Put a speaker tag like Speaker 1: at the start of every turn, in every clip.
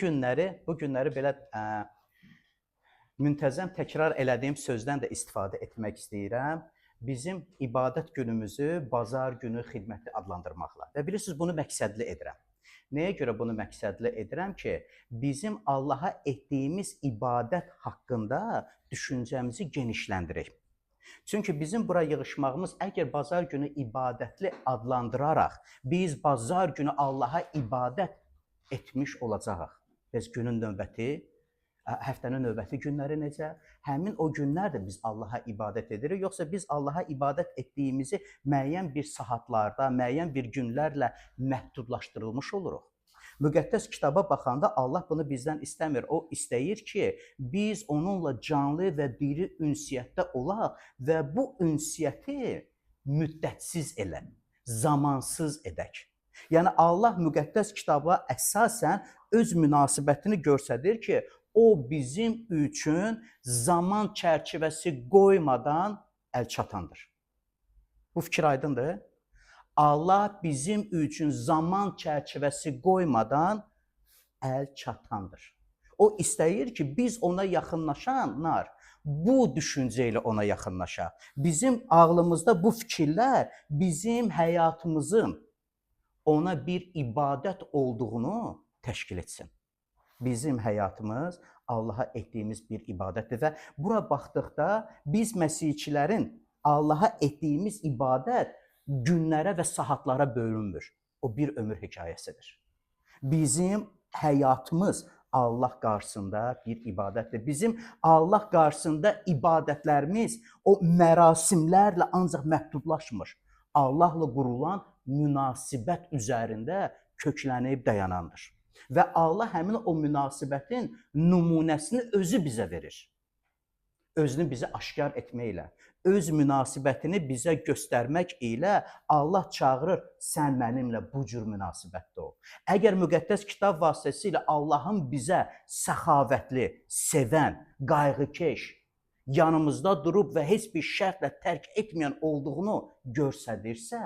Speaker 1: bu günləri belə müntəzəm təkrar elədiyim sözdən də istifadə etmək istəyirəm. Bizim ibadət günümüzü bazar günü xidməti adlandırmaqla. Və bilirsiniz, bunu məqsədli edirəm. Nəyə görə bunu məqsədli edirəm ki, bizim Allaha etdiyimiz ibadət haqqında düşüncəmizi genişləndirək. Çünki bizim bura yığışmağımız əgər bazar günü ibadətli adlandıraraq, biz bazar günü Allaha ibadət etmiş olacağıq. Bəs günün növbəti, həftənin növbəti günləri necə? Həmin o günlər də biz Allaha ibadət edirik, yoxsa biz Allaha ibadət etdiyimizi müəyyən bir saatlarda, müəyyən bir günlərlə məhdudlaşdırılmış oluruq? Müqəddəs kitaba baxanda Allah bunu bizdən istəmir. O istəyir ki, biz onunla canlı və diri ünsiyyətdə olaq və bu ünsiyyəti müddətsiz elə, zamansız edək. Yəni Allah müqəddəs kitaba əsasən öz münasibətini göstərir ki, o bizim üçün zaman çərçivəsi qoymadan əlçatandır. Bu fikir aydındır? Allah bizim üçün zaman çərçivəsi qoymadan əlçatandır. O istəyir ki, biz ona yaxınlaşanlar bu düşüncə ilə ona yaxınlaşaq. Bizim ağlımızda bu fikirlər bizim həyatımızın ona bir ibadət olduğunu təşkil etsin. Bizim həyatımız Allaha etdiyimiz bir ibadətdir və bura baxdıqda biz məsihçilərin Allaha etdiyimiz ibadət günlərə və saatlara bölünmür. O bir ömür hekayəsidir. Bizim həyatımız Allah qarşısında bir ibadətdir. Bizim Allah qarşısında ibadətlərimiz o mərasimlərlə ancaq məhdudlaşmır. Allahla qurulan münasibət üzərində köklənib dayanandır. Və Allah həmin o münasibətin nümunəsini özü bizə verir. Özünü bizə aşkar etməklə, öz münasibətini bizə göstərmək ilə Allah çağırır, sən mənimlə bu cür münasibətdə ol. Əgər müqəddəs kitab vasitəsilə Allahın bizə səxavətli, sevən, qayğıkeş, yanımızda durub və heç bir şərtlə tərk etməyən olduğunu göstərirsə,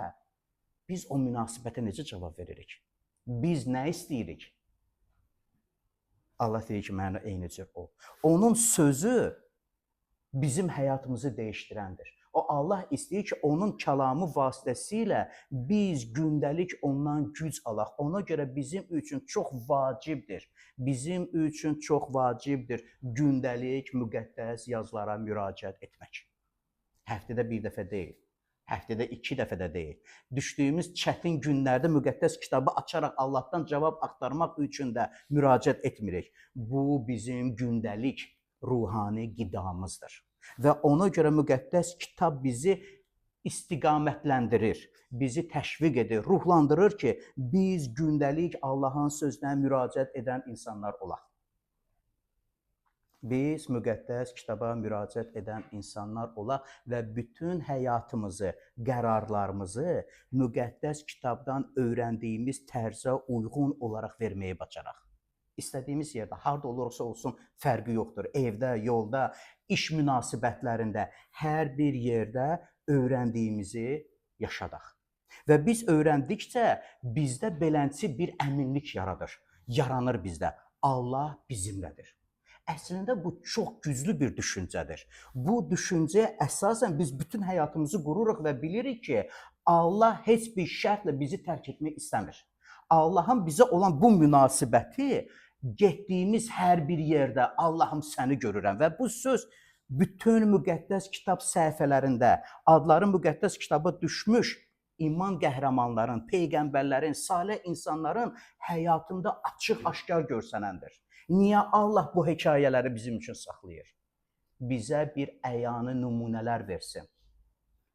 Speaker 1: biz o münasibətə necə cavab veririk? Biz nə istəyirik? Allah deyir ki, mənə eyni cür ol. Onun sözü bizim həyatımızı dəyişdirəndir. O Allah istəyir ki, onun kəlamı vasitəsilə biz gündəlik ondan güc alaq. Ona görə bizim üçün çox vacibdir. Bizim üçün çox vacibdir gündəlik müqəddəs yazılara müraciət etmək. Həftədə bir dəfə deyil, həftədə 2 dəfə də deyil. Düşdüyümüz çətin günlərdə müqəddəs kitabı açaraq Allahdan cavab axtarmaq üçün də müraciət etmirik. Bu bizim gündəlik ruhani qidamızdır. Və ona görə müqəddəs kitab bizi istiqamətləndirir, bizi təşviq edir, ruhlandırır ki, biz gündəlik Allahın sözünə müraciət edən insanlar olaq. Biz müqəddəs kitaba müraciət edən insanlar olaq və bütün həyatımızı, qərarlarımızı müqəddəs kitabdan öyrəndiyimiz tərzə uyğun olaraq verməyi bacaraq. İstədiyimiz yerdə, harda olursa olsun fərqi yoxdur. Evdə, yolda, iş münasibətlərində, hər bir yerdə öyrəndiyimizi yaşadaq. Və biz öyrəndikcə bizdə beləncə bir əminlik yaranır bizdə. Allah bizimlədir. Əslində bu çox güclü bir düşüncədir. Bu düşüncəyə əsasən biz bütün həyatımızı qururuq və bilirik ki, Allah heç bir şərtlə bizi tərk etmək istəmir. Allahın bizə olan bu münasibəti getdiyimiz hər bir yerdə Allahım səni görürəm və bu söz bütün müqəddəs kitab səhifələrində adları müqəddəs kitaba düşmüş iman qəhrəmanların, peyğəmbərlərin, salih insanların həyatında açıq-aşkar görsənəndir. Niyə Allah bu hekayələri bizim üçün saxlayır? Bizə bir əyanı nümunələr versin.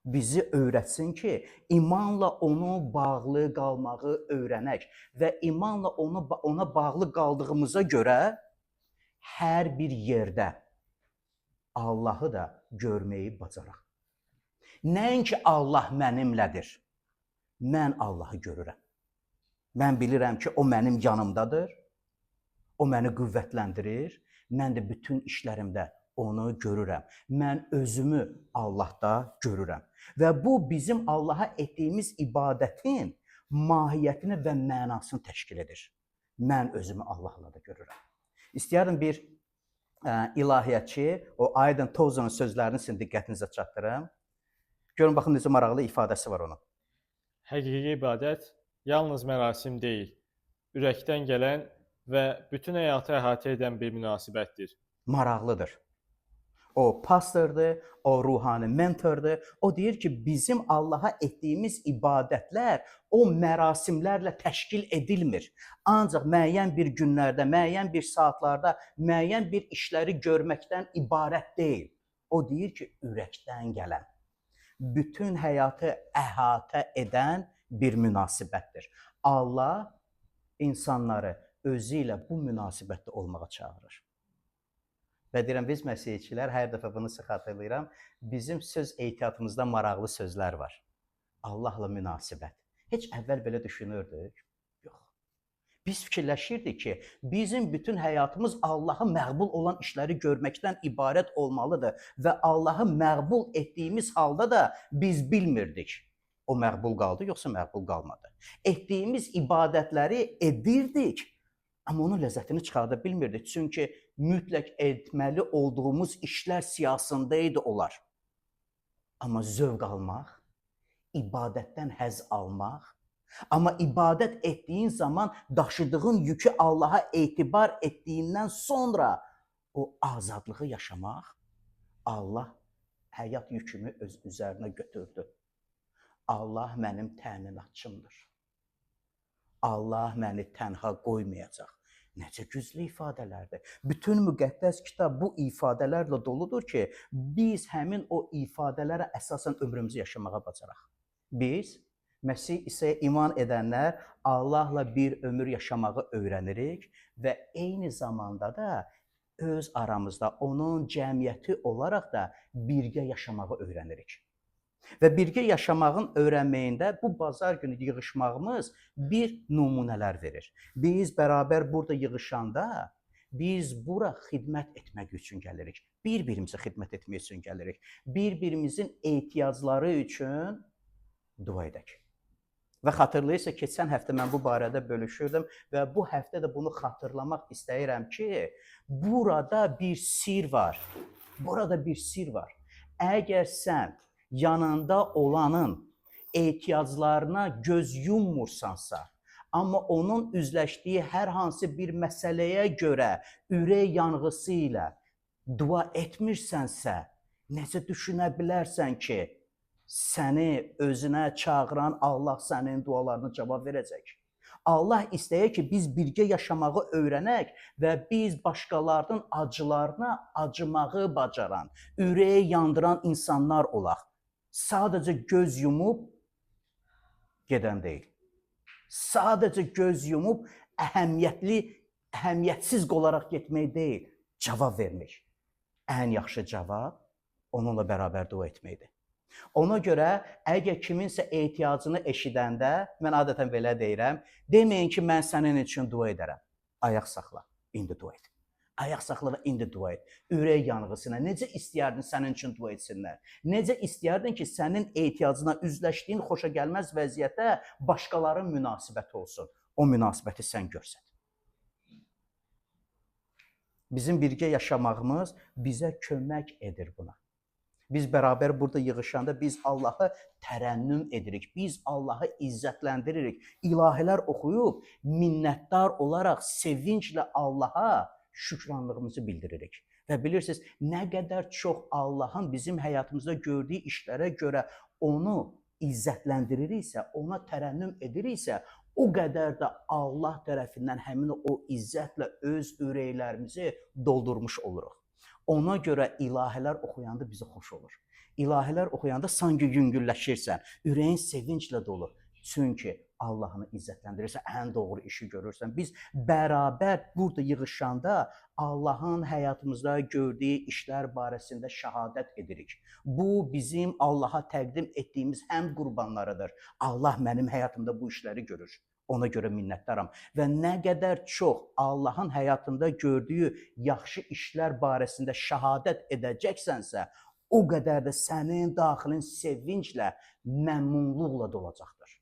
Speaker 1: Bizi öyrətsin ki, imanla onu bağlı qalmağı öyrənək və imanla ona bağlı qaldığımıza görə hər bir yerdə Allahı da görməyi bacaraq. Nəinki Allah mənimlədir, mən Allahı görürəm. Mən bilirəm ki, o mənim yanımdadır, o məni qüvvətləndirir, mən də bütün işlərimdə onu görürəm. Mən özümü Allahda görürəm. Və bu bizim Allaha etdiyimiz ibadətin mahiyyətini və mənasını təşkil edir. mən özümü Allahla da görürəm. İstəyərdim bir ilahiyyatçı, o Aydın Tozanın sözlərini sizin diqqətinizə çatdırım. Görün, baxın, necə maraqlı ifadəsi var onun.
Speaker 2: Həqiqi ibadət yalnız mərasim deyil, ürəkdən gələn və bütün həyatı əhatə edən bir münasibətdir.
Speaker 1: Maraqlıdır. O pastordur, o ruhani mentordur. O deyir ki, bizim Allaha etdiyimiz ibadətlər o mərasimlərlə təşkil edilmir. Ancaq müəyyən bir günlərdə, müəyyən bir saatlarda, müəyyən bir işləri görməkdən ibarət deyil. O deyir ki, ürəkdən gələn, bütün həyatı əhatə edən bir münasibətdir. Allah insanları özü ilə bu münasibətdə olmağa çağırır. Və deyirəm, biz məsihçilər hər dəfə bunu sıx xatırlayıram, bizim söz ehtiyatımızda maraqlı sözlər var. Allahla münasibət. Heç əvvəl belə düşünürdük? Yox. Biz fikirləşirdik ki, bizim bütün həyatımız Allaha məqbul olan işləri görməkdən ibarət olmalıdır və Allahı məqbul etdiyimiz halda da biz bilmirdik. O məqbul qaldı, yoxsa məqbul qalmadı. Etdiyimiz ibadətləri edirdik, amma onun ləzzətini çıxarda bilmirdik. Çünki mütləq etməli olduğumuz işlər siyasında idi onlar. Amma zövq almaq, ibadətdən həzz almaq, amma ibadət etdiyin zaman daşıdığın yükü Allaha etibar etdiyindən sonra o azadlığı yaşamaq, Allah həyat yükümü öz üzərinə götürdü. Allah mənim təminatçımdır. Allah məni tənha qoymayacaq. Necə güclü ifadələrdir. Bütün müqəddəs kitab bu ifadələrlə doludur ki, biz həmin o ifadələrə əsasən ömrümüzü yaşamağa bacaraq. Biz, Məsih İsa'ya iman edənlər Allahla bir ömür yaşamağı öyrənirik və eyni zamanda da öz aramızda onun cəmiyyəti olaraq da birgə yaşamağı öyrənirik. Və birgə yaşamağın öyrənməyində bu bazar günü yığışmağımız bir nümunələr verir. Biz bərabər burada yığışanda biz bura xidmət etmək üçün gəlirik. Bir-birimizə xidmət etmək üçün gəlirik. Bir-birimizin ehtiyacları üçün dua edək. Və xatırlayırsa, keçən həftə mən bu barədə bölüşürdüm və bu həftə də bunu xatırlamaq istəyirəm ki, burada bir sir var. Burada bir sir var. Əgər sən yanında olanın ehtiyaclarına göz yummursansa, amma onun üzləşdiyi hər hansı bir məsələyə görə ürək yanğısı ilə dua etmirsənsə, necə düşünə bilərsən ki, səni özünə çağıran Allah sənin dualarına cavab verəcək? Allah istəyir ki, biz birgə yaşamağı öyrənək və biz başqalarının acılarına acımağı bacaran, ürəyi yandıran insanlar olaq. Sadəcə göz yumub gedən deyil. Sadəcə göz yumub əhəmiyyətsiz olaraq getmək deyil, cavab vermək. Ən yaxşı cavab onunla bərabər dua etməkdir. Ona görə əgər kiminsə ehtiyacını eşidəndə, mən adətən belə deyirəm, deməyin ki, mən sənin üçün dua edərəm. Ayaq saxla, indi dua et. Ayaq saxla və indi dua et. Ürək yanğısına necə istəyərdin sənin üçün dua etsinlər? Necə istəyərdin ki, sənin ehtiyacına üzləşdiyin xoşagəlməz vəziyyətə başqalarının münasibəti olsun? O münasibəti sən görsət. Bizim birgə yaşamağımız bizə kömək edir buna. Biz bərabər burada yığışanda biz Allahı tərənnüm edirik, biz Allahı izzətləndiririk. İlahilər oxuyub, minnətdar olaraq sevinclə Allaha şükranlığımızı bildiririk. Və bilirsiniz, nə qədər çox Allahın bizim həyatımızda gördüyü işlərə görə onu izzətləndiririksə, ona tərənnüm ediriksə, o qədər də Allah tərəfindən həmin o izzətlə öz ürəklərimizi doldurmuş oluruq. Ona görə ilahilər oxuyanda bizə xoş olur. İlahilər oxuyanda sanki yüngülləşirsən, ürəyin sevinclə dolu. Çünki Allahını izzətləndirirsən, ən doğru işi görürsən. Biz bərabər burada yığışanda Allahın həyatımızda gördüyü işlər barəsində şəhadət edirik. Bu bizim Allaha təqdim etdiyimiz həm qurbanlarıdır. Allah mənim həyatımda bu işləri görür. Ona görə minnətdaram. Və nə qədər çox Allahın həyatında gördüyü yaxşı işlər barəsində şəhadət edəcəksənsə, o qədər də sənin daxilin sevinclə, məmnunluqla dolacaqdır.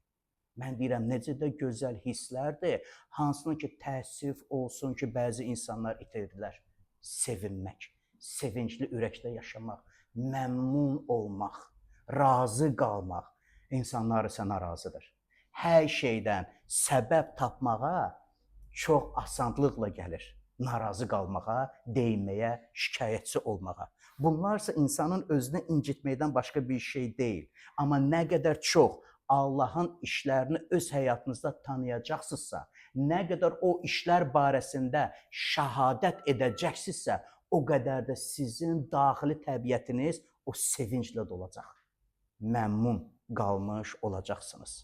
Speaker 1: Mən deyirəm, necə də gözəl hisslərdir, hansının ki, təəssüf olsun ki, bəzi insanlar itirdilər. Sevinmək, sevincli ürəkdə yaşamaq, məmnun olmaq, razı qalmaq insanlar isə narazıdır. Hər şeydən səbəb tapmağa çox asanlıqla gəlir. Narazı qalmağa, deyinməyə, şikayətçi olmağa. Bunlarsa insanın özünü incitməkdən başqa bir şey deyil. Amma nə qədər çox Allahın işlərini öz həyatınızda tanıyacaqsınızsa, nə qədər o işlər barəsində şahadət edəcəksinizsə, o qədər də sizin daxili təbiətiniz o sevinclə dolacaq. Məmnun qalmış olacaqsınız.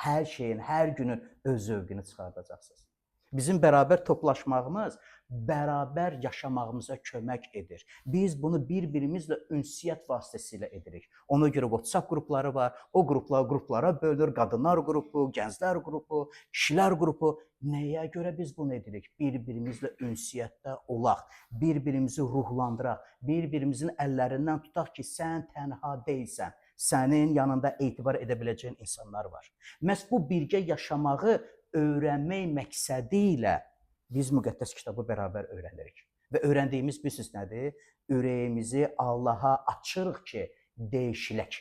Speaker 1: Hər şeyin, hər günün öz zövqünü çıxardacaqsınız. Bizim bərabər toplaşmağımız bərabər yaşamağımıza kömək edir. Biz bunu bir-birimizlə ünsiyyət vasitəsilə edirik. Ona görə WhatsApp qrupları var. O qruplara bölünür. Qadınlar qrupu, gənclər qrupu, kişilər qrupu. Nəyə görə biz bunu edirik? Bir-birimizlə ünsiyyətdə olaq, bir-birimizi ruhlandıraq, bir-birimizin əllərindən tutaq ki, sən tənha deyilsən. Sənin yanında etibar edə biləcəyin insanlar var. Məhz bu birgə yaşamağı öyrənmək məqsədi ilə biz müqəddəs kitabı bərabər öyrənirik. Və öyrəndiyimiz bilirsiniz nədir? Ürəyimizi Allaha açırıq ki, dəyişilək.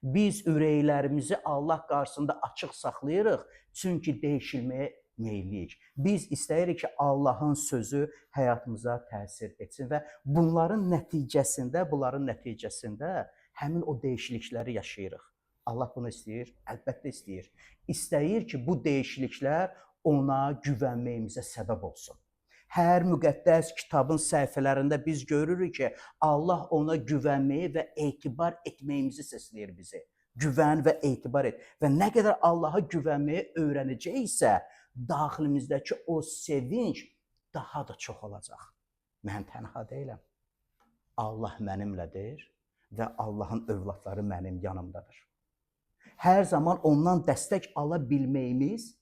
Speaker 1: Biz ürəklərimizi Allah qarşısında açıq saxlayırıq, çünki dəyişilməyə meylliyik. Biz istəyirik ki, Allahın sözü həyatımıza təsir etsin və bunların nəticəsində həmin o dəyişiklikləri yaşayırıq. Allah bunu istəyir, əlbəttə istəyir. İstəyir ki, bu dəyişikliklər ona güvənməyimizə səbəb olsun. Hər müqəddəs kitabın səhifələrində biz görürük ki, Allah ona güvənməyi və etibar etməyimizi səsləyir bizi. Güvən və etibar et. Və nə qədər Allaha güvənməyi öyrənəcəksə, daxilimizdəki o sevinç daha da çox olacaq. Mən tənha deyiləm. Allah mənimlədir və Allahın övladları mənim yanımdadır. Hər zaman ondan dəstək ala bilməyimiz,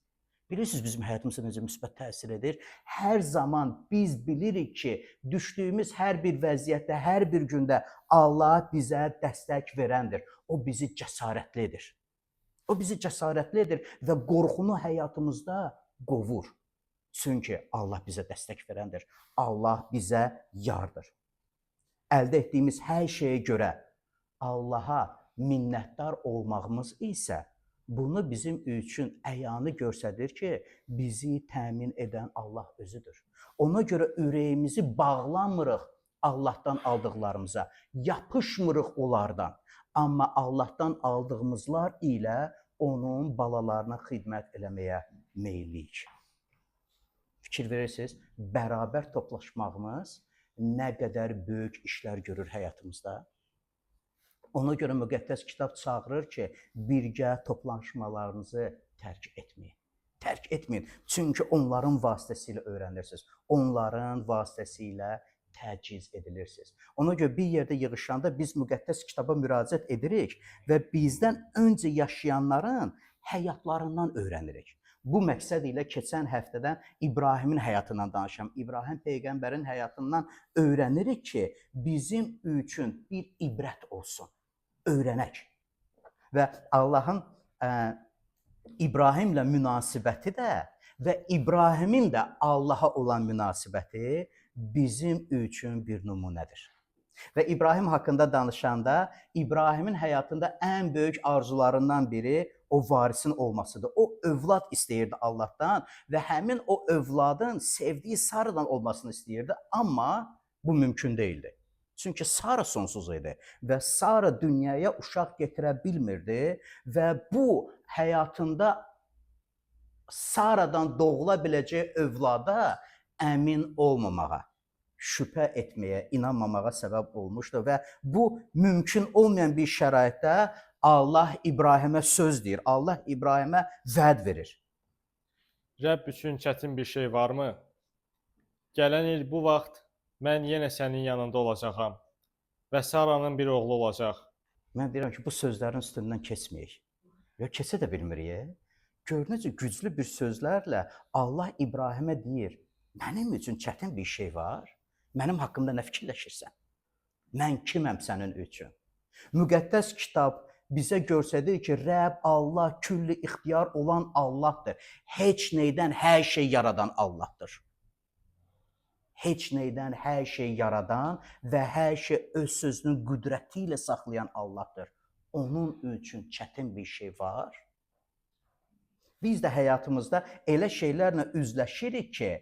Speaker 1: bilirsiniz bizim həyatımıza necə müsbət təsir edir. Hər zaman biz bilirik ki, düşdüyümüz hər bir vəziyyətdə, hər bir gündə Allah bizə dəstək verəndir. O bizi cəsarətli edir. O bizi cəsarətli edir və qorxunu həyatımızda qovur. Çünki Allah bizə dəstək verəndir. Allah bizə yardır. Əldə etdiyimiz hər şeyə görə Allaha minnətdar olmağımız isə bunu bizim üçün əyanı göstərir ki, bizi təmin edən Allah özüdür. Ona görə ürəyimizi bağlamırıq Allahdan aldıqlarımıza, yapışmırıq onlardan. Amma Allahdan aldığımızlar ilə onun balalarına xidmət eləməyə meylliyik. Fikir verirsiniz, bərabər toplaşmağımız nə qədər böyük işlər görür həyatımızda. Ona görə müqəddəs kitab çağırır ki, birgə toplanışmalarınızı tərk etməyin. Tərk etməyin, çünki onların vasitəsilə öyrənirsiniz. Onların vasitəsilə təciz edilirsiniz. Ona görə bir yerdə yığışanda biz müqəddəs kitaba müraciət edirik və bizdən öncə yaşayanların həyatlarından öyrənirik. Bu məqsəd ilə keçən həftədən İbrahimin həyatından danışam. İbrahim Peyğəmbərin həyatından öyrənirik ki, bizim üçün bir ibrət olsun. Öyrənək. Və Allahın İbrahimlə münasibəti də və İbrahimin də Allaha olan münasibəti bizim üçün bir nümunədir. Və İbrahim haqqında danışanda İbrahimin həyatında ən böyük arzularından biri o varisin olmasıdır. O övlad istəyirdi Allahdan və həmin o övladın sevdiyi Saradan olmasını istəyirdi, amma bu mümkün değildi. Çünki Sara sonsuz idi və Sara dünyaya uşaq gətirə bilmirdi və bu həyatında Saradan doğula biləcəyi övlada əmin olmamağa, şübhə etməyə, inanmamağa səbəb olmuşdu və bu mümkün olmayan bir şəraitdə Allah İbrahimə söz deyir, Allah İbrahimə vəd verir.
Speaker 2: Rəbb üçün çətin bir şey varmı? Gələn il bu vaxt mən yenə sənin yanında olacağam və Saranın bir oğlu olacaq.
Speaker 1: Mən deyirəm ki, bu sözlərin üstündən keçməyək. Ya keçə də bilmirik. Gör necə güclü bir sözlərlə Allah İbrahimə deyir, mənim üçün çətin bir şey var, mənim haqqımda nə fikirləşirsən? Mən kiməm sənin üçün? Müqəddəs kitab bizə göstərir ki, Rəbb Allah külli ixtiyar olan Allahdır. Heç neydən hər şey yaradan Allahdır. Heç neydən hər şey yaradan və hər şey öz sözünün qüdrəti ilə saxlayan Allahdır. Onun üçün çətin bir şey var. Biz də həyatımızda elə şeylərlə üzləşirik ki,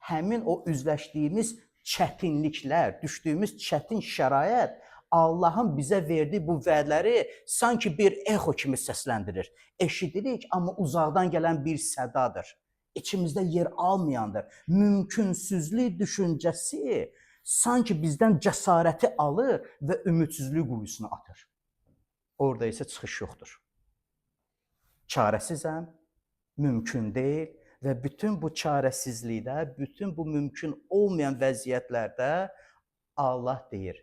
Speaker 1: həmin o üzləşdiyimiz çətinliklər, düşdüyümüz çətin şərait Allahın bizə verdiyi bu vədləri sanki bir echo kimi səsləndirir. Eşidirik, amma uzaqdan gələn bir sədadır. İçimizdə yer almayandır. Mümkünsüzlük düşüncəsi sanki bizdən cəsarəti alır və ümidsizlik quyusuna atır. Orada isə çıxış yoxdur. Çarəsizəm, mümkün deyil və bütün bu çarəsizlikdə, bütün bu mümkün olmayan vəziyyətlərdə Allah deyir,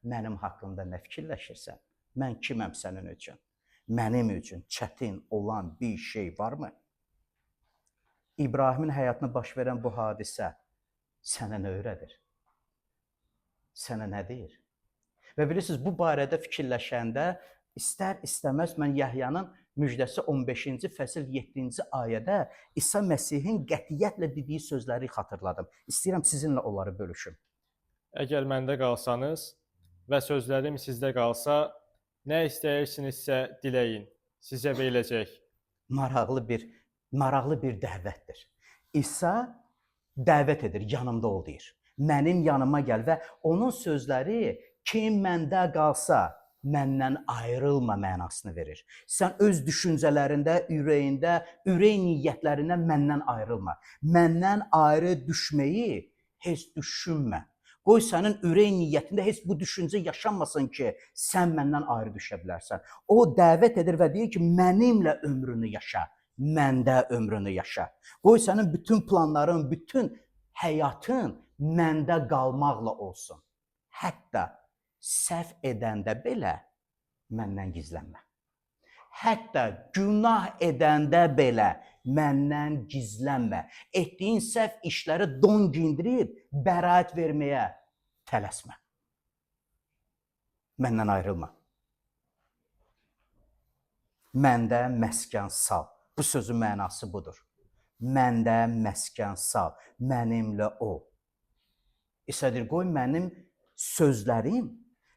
Speaker 1: mənim haqqımda nə fikirləşirsən? Mən kiməm sənin üçün? Mənim üçün çətin olan bir şey varmı? İbrahimin həyatına baş verən bu hadisə sənə nə öyrədir? Sənə nə deyir? Və bilirsiniz, bu barədə fikirləşəndə istər-istəməz mən Yəhyanın müjdəsi 15-ci fəsil 7-ci ayədə İsa Məsihin qətiyyətlə dediyi sözləri xatırladım. İstəyirəm sizinlə onları bölüşüm.
Speaker 2: Əgər məndə qalsanız və sözlərim sizdə qalsa, nə istəyirsinizsə diləyin, sizə veriləcək.
Speaker 1: Maraqlı bir dəvətdir. İsa dəvət edir, yanımda ol deyir. Mənim yanıma gəl və onun sözləri kim məndə qalsa, məndən ayrılma mənasını verir. Sən öz düşüncələrində, ürəyində, ürək niyyətlərindən məndən ayrılma. Məndən ayrı düşməyi heç düşünmə. Qoy sənin ürək niyyətində heç bu düşüncə yaşanmasın ki, sən məndən ayrı düşə bilərsən. O dəvət edir və deyir ki, mənimlə ömrünü yaşa, məndə ömrünü yaşa. Qoy sənin bütün planların, bütün həyatın məndə qalmaqla olsun. Hətta səhv edəndə belə məndən gizlənmə. Hətta günah edəndə belə məndən gizlənmə. Etdiyin səhv işləri don giyindirib bəraət verməyə tələsmə. Məndən ayrılma. Məndə məskən sal. Bu sözün mənası budur. Məndə məskən sal. Mənimlə ol. İsa deyir, qoy mənim sözlərim,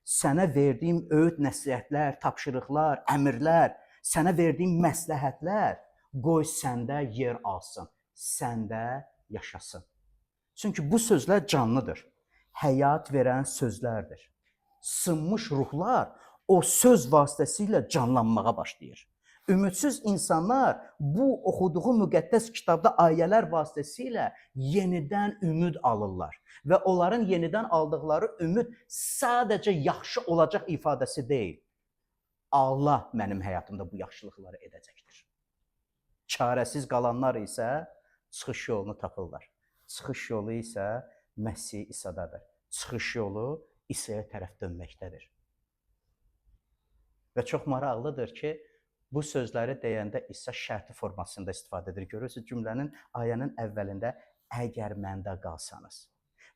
Speaker 1: sənə verdiyim öğüt, nəsihətlər, tapşırıqlar, əmrlər, sənə verdiyim məsləhətlər qoy səndə yer alsın, səndə yaşasın. Çünki bu sözlər canlıdır, həyat verən sözlərdir. Sınmış ruhlar o söz vasitəsilə canlanmağa başlayır. Ümidsiz insanlar bu oxuduğu müqəddəs kitabda ayələr vasitəsilə yenidən ümid alırlar. Və onların yenidən aldıqları ümid sadəcə yaxşı olacaq ifadəsi deyil. Allah mənim həyatımda bu yaxşılıqları edəcəkdir. Çarəsiz qalanlar isə çıxış yolunu tapırlar. Çıxış yolu isə Məsih İsa'dadır. Çıxış yolu İsa'ya tərəf dönməkdədir. Və çox maraqlıdır ki, bu sözləri deyəndə İsa şərti formasında istifadə edir. Görürsünüz, cümlənin, ayənin əvvəlində əgər məndə qalsanız.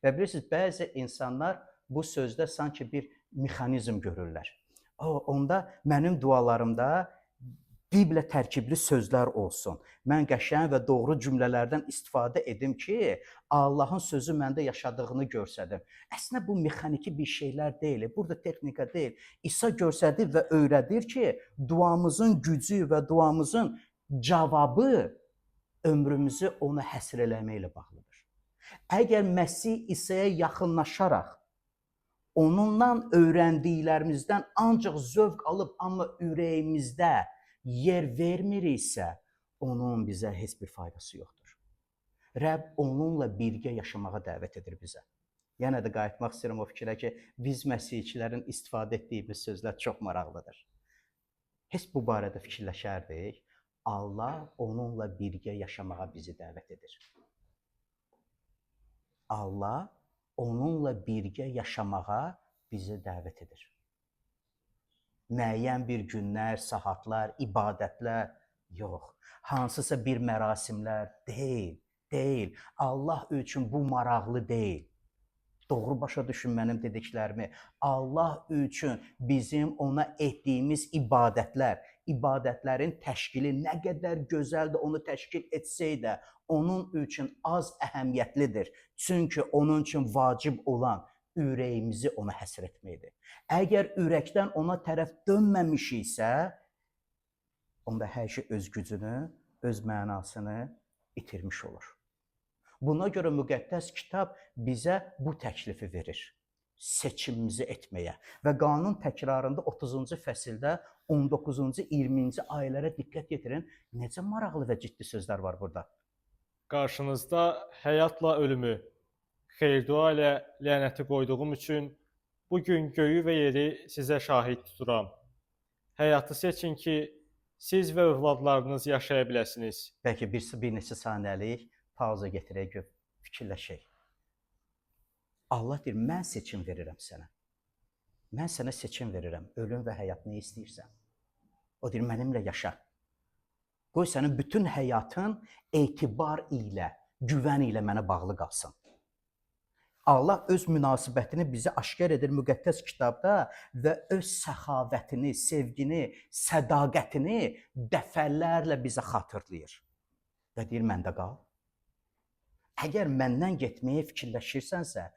Speaker 1: Və bilirsiniz, bəzi insanlar bu sözdə sanki bir mexanizm görürlər. Onda mənim dualarımda Biblə tərkibli sözlər olsun. Mən qəşəng və doğru cümlələrdən istifadə edim ki, Allahın sözü məndə yaşadığını görsədim. Əslində bu mexaniki bir şeylər deyil, burada texnika deyil. İsa göstərir və öyrədir ki, duamızın gücü və duamızın cavabı ömrümüzü ona həsr eləməklə bağlıdır. Əgər Məsih İsa'ya yaxınlaşaraq, onundan öyrəndiklərimizdən ancaq zövq alıb, amma ürəyimizdə yer vermiriksə, onun bizə heç bir faydası yoxdur. Rəbb onunla birgə yaşamağa dəvət edir bizə. Yenə də qayıtmaq istəyirəm o fikrə ki, biz məsihçilərin istifadə etdiyimiz sözlər çox maraqlıdır. Heç bu barədə fikirləşərdik, Allah onunla birgə yaşamağa bizi dəvət edir. Allah onunla birgə yaşamağa bizi dəvət edir. Müəyyən bir günlər, saatlar, ibadətlər yox. Hansısa bir mərasimlər deyil. Allah üçün bu maraqlı deyil. Doğru başa düşün mənim dediklərimi. Allah üçün bizim ona etdiyimiz ibadətlərin təşkili nə qədər gözəldir, onu təşkil etsək də, onun üçün az əhəmiyyətlidir. Çünki onun üçün vacib olan ürəyimizi ona həsr etməkdir. Əgər ürəkdən ona tərəf dönməmişiksə, onda hər şey öz gücünü, öz mənasını itirmiş olur. Buna görə müqəddəs kitab bizə bu təklifi verir. Seçimimizi etməyə. Və qanun təkrarında 30-cu fəsildə 19-cu, 20-ci ayələrə diqqət yetirin. Necə maraqlı və ciddi sözlər var burada.
Speaker 2: Qarşınızda həyatla ölümü, xeyir-dua ilə lənəti qoyduğum üçün bugün göyü və yeri sizə şahid tuturam. Həyatı seçin ki, siz və övladlarınız yaşaya biləsiniz.
Speaker 1: Bəlkə bir neçə saniyəlik pauza getirək, fikirləşək. Allah deyir, mən seçim verirəm sənə. Mən sənə seçim verirəm. Ölüm və həyat nə istəyirsən? O deyir, mənimlə yaşa. Qoy sənin bütün həyatın etibar ilə, güvən ilə mənə bağlı qalsın. Allah öz münasibətini bizə aşkar edir müqəddəs kitabda və öz səxavətini, sevgini, sədaqətini dəfələrlə bizə xatırlayır. Və deyir, məndə qal. Əgər məndən getməyə fikirləşirsənsə,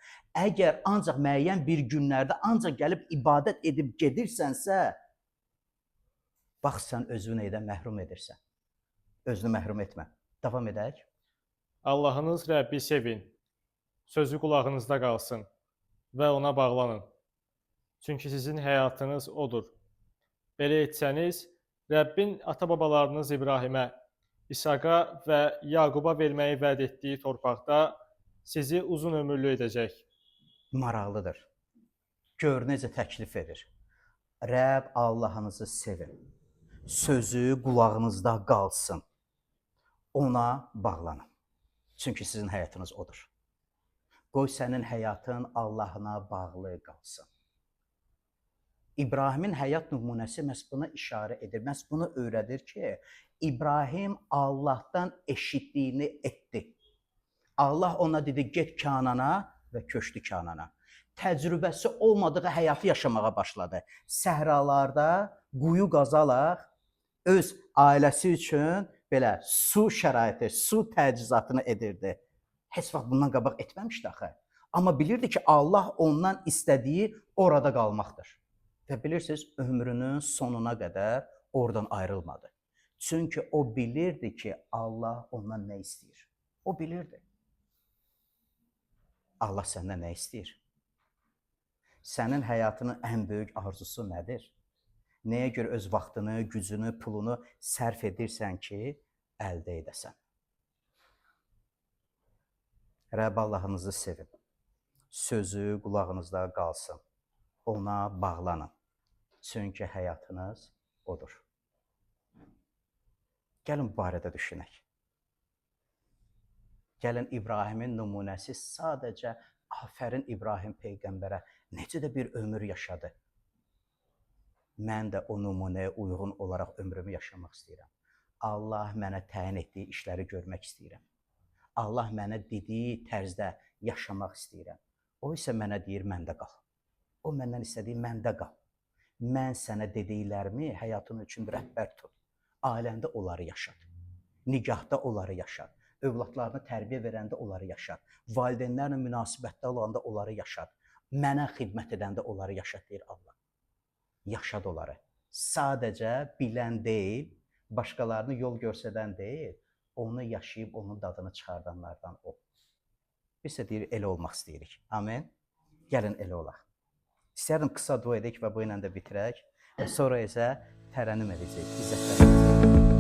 Speaker 1: əgər ancaq müəyyən bir günlərdə ancaq gəlib ibadət edib gedirsənsə, bax sən özünü nədən məhrum edirsən. Özünü məhrum etmə. Davam edək.
Speaker 2: Allahınız Rəbbi sevin. Sözü qulağınızda qalsın və ona bağlanın. Çünki sizin həyatınız odur. Belə etsəniz, Rəbbin ata-babalarınız İbrahimə, İshaqa və Yaquba verməyi vəd etdiyi torpaqda sizi uzun ömürlü edəcək.
Speaker 1: Maraqlıdır. Gör necə təklif edir. Rəbb Allahınızı sevin. Sözü qulağınızda qalsın. Ona bağlanın. Çünki sizin həyatınız odur. Qoy sənin həyatın Allahına bağlı qalsın. İbrahimin həyat nümunəsi məhz buna işarə edir. Məhz bunu öyrədir ki, İbrahim Allahdan eşitdiyini etdi. Allah ona dedi, get Kanana və köçdü Kanana. Təcrübəsi olmadığı həyatı yaşamağa başladı. Səhralarda quyu qazaraq öz ailəsi üçün belə su şəraiti, su təchizatını edirdi. Heç vaxt bundan qabaq etməmişdi axı. Amma bilirdi ki, Allah ondan istədiyi orada qalmaqdır. Və bilirsiniz, ömrünün sonuna qədər oradan ayrılmadı. Çünki o bilirdi ki, Allah ondan nə istəyir. O bilirdi. Allah səndən nə istəyir? Sənin həyatının ən böyük arzusu nədir? Nəyə görə öz vaxtını, gücünü, pulunu sərf edirsən ki, əldə edəsən? Rəbb Allahınızı sevin. Sözü qulağınızda qalsın. Ona bağlanın. Çünki həyatınız odur. Gəlin bu barədə düşünək. Gəlin İbrahimin nümunəsi sadəcə afərin İbrahim Peyğəmbərə necə də bir ömür yaşadı. Mən də o nümunəyə uyğun olaraq ömrümü yaşamaq istəyirəm. Allah mənə təyin etdiyi işləri görmək istəyirəm. Allah mənə dediyi tərzdə yaşamaq istəyirəm. O isə mənə deyir, məndə qal. O məndən istədiyi məndə qal. Mən sənə dediklərimi həyatın üçün rəhbər tut. Ailəndə onları yaşat. Nigahda onları yaşat. Övladlarını tərbiyə verəndə onları yaşat. Valideynlərlə münasibətdə olanda onları yaşat. Mənə xidmət edəndə onları yaşat, deyir Allah. Yaşat onları. Sadəcə bilən deyil, başqalarını yol göstərən deyil, onu yaşayıb onun dadını çıxardanlardan ol. Biz də deyir, elə olmaq istəyirik. Amin. Gəlin elə olaq. İstərdim qısa dua edək və bu ilə də bitirək və sonra isə tərənnüm edəcək. İzzətlər edəcək.